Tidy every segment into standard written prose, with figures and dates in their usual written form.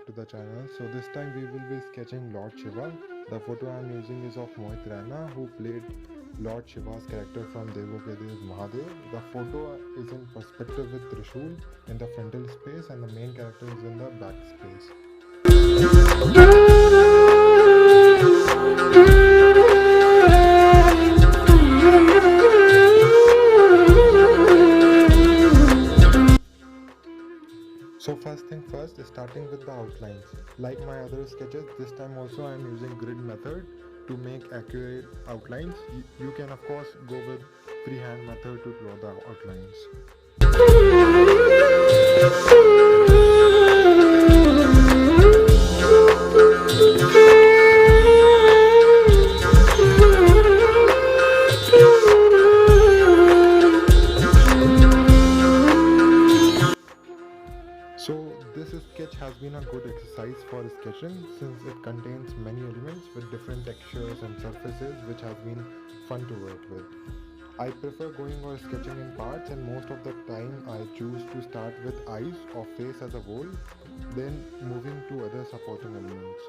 to the channel. So this time we will be sketching Lord Shiva. The photo I am using is of Mohit Raina, who played Lord Shiva's character from Devo Ke Dev Mahadev. The photo is in perspective with Trishul in the frontal space and the main character is in the back space. So first thing first, starting with the outlines. Like my other sketches, this time also I am using grid method to make accurate outlines. You can of course go with freehand method to draw the outlines. So this sketch has been a good exercise for sketching since it contains many elements with different textures and surfaces which has been fun to work with. I prefer going or sketching in parts and most of the time I choose to start with eyes or face as a whole, then moving to other supporting elements.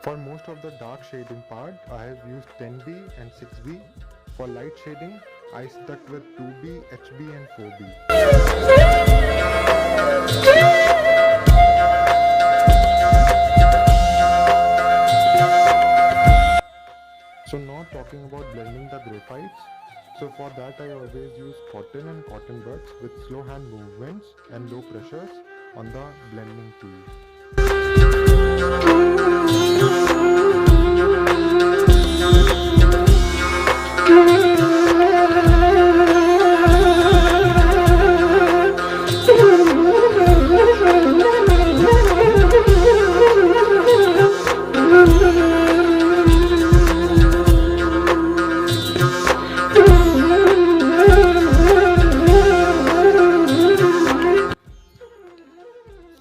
For most of the dark shading part, I have used 10B and 6B. For light shading, I stuck with 2B, HB and 4B. So now talking about blending the graphites. So for that I always use cotton and cotton buds with slow hand movements and low pressures on the blending tool.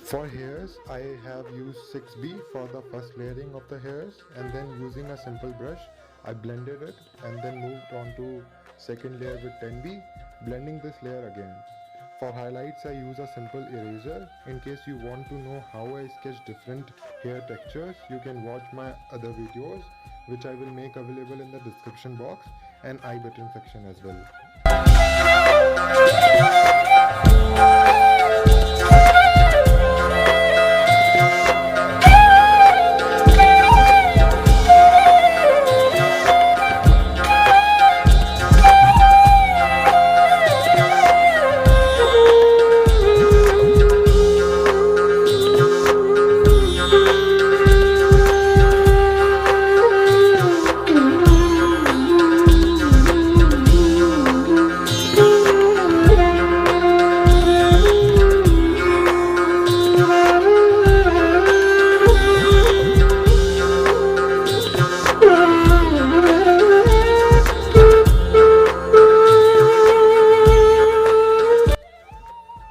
For hairs, I have used 6B for the first layering of the hairs, and then using a simple brush, I blended it and then moved on to second layer with 10B, blending this layer again. For highlights, I use a simple eraser. In case you want to know how I sketch different hair textures, you can watch my other videos, which I will make available in the description box and I button section as well.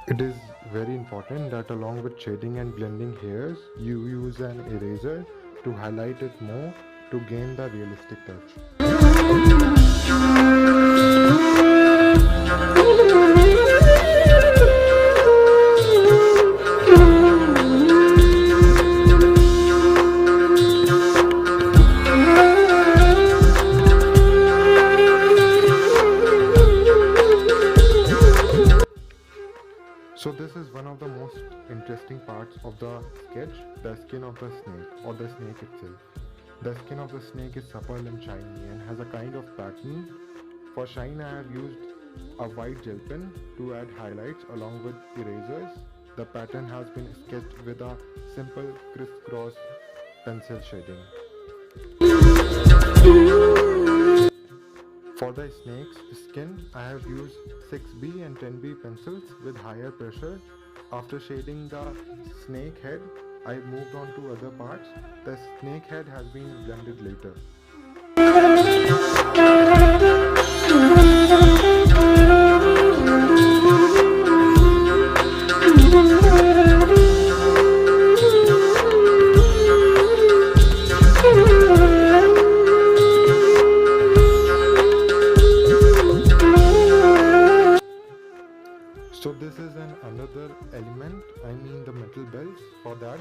It is very important that along with shading and blending hairs, you use an eraser to highlight it more to gain the realistic touch. So this is one of the most interesting parts of the sketch, the skin of the snake or the snake itself. The skin of the snake is supple and shiny and has a kind of pattern. For shine I have used a white gel pen to add highlights along with erasers. The pattern has been sketched with a simple crisscross pencil shading. For the snake's skin, I have used 6B and 10B pencils with higher pressure After shading the snake head, I moved on to other parts. The snake head has been blended later. So this is another element, I mean the metal bells. For that,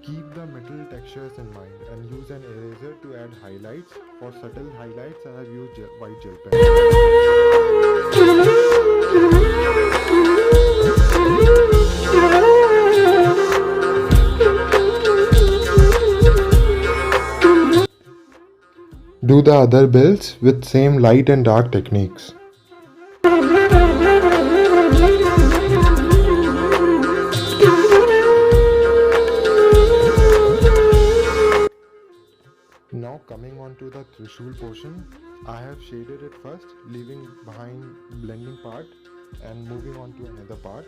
keep the metal textures in mind and use an eraser to add highlights. For subtle highlights, I have used white gel pen. Do the other bells with same light and dark techniques. Now coming on to the Trishul portion, I have shaded it first, leaving behind blending part and moving on to another part.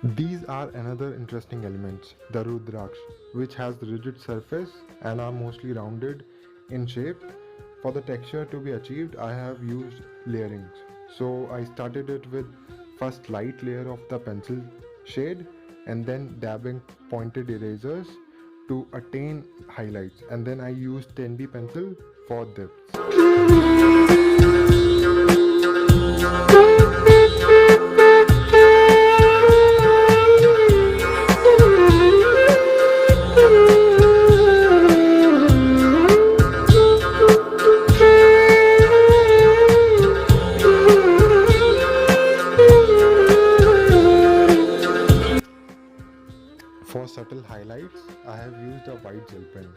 These are another interesting elements, the Rudraksh, which has rigid surface and are mostly rounded in shape. For the texture to be achieved, I have used layerings. So I started it with first light layer of the pencil shade and then dabbing pointed erasers to attain highlights, and then I used 10B pencil for dips. For subtle highlights, I have used a white gel pen.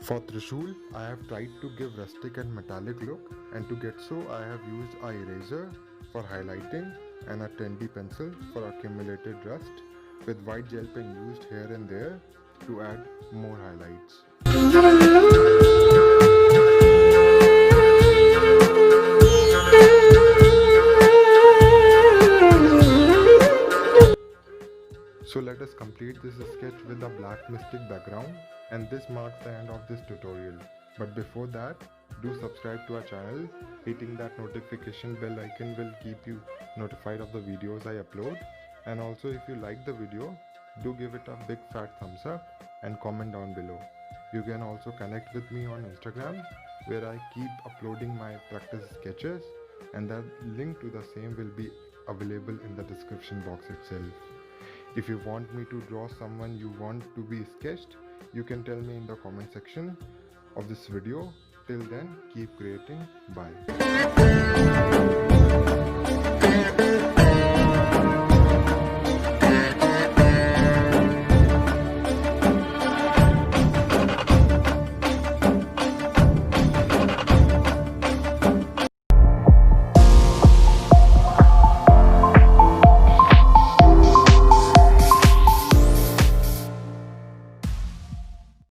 For Trishul, I have tried to give rustic and metallic look, and to get so I have used a eraser for highlighting and a 10B pencil for accumulated rust, with white gel pen used here and there to add more highlights. So let us complete this sketch with a black mystic background, and this marks the end of this tutorial. But before that, do subscribe to our channel. Hitting that notification bell icon will keep you notified of the videos I upload. And also, if you like the video, do give it a big fat thumbs up and comment down below. You can also connect with me on Instagram, where I keep uploading my practice sketches, and the link to the same will be available in the description box itself. If you want me to draw someone you want to be sketched, you can tell me in the comment section of this video. Till then, keep creating. Bye.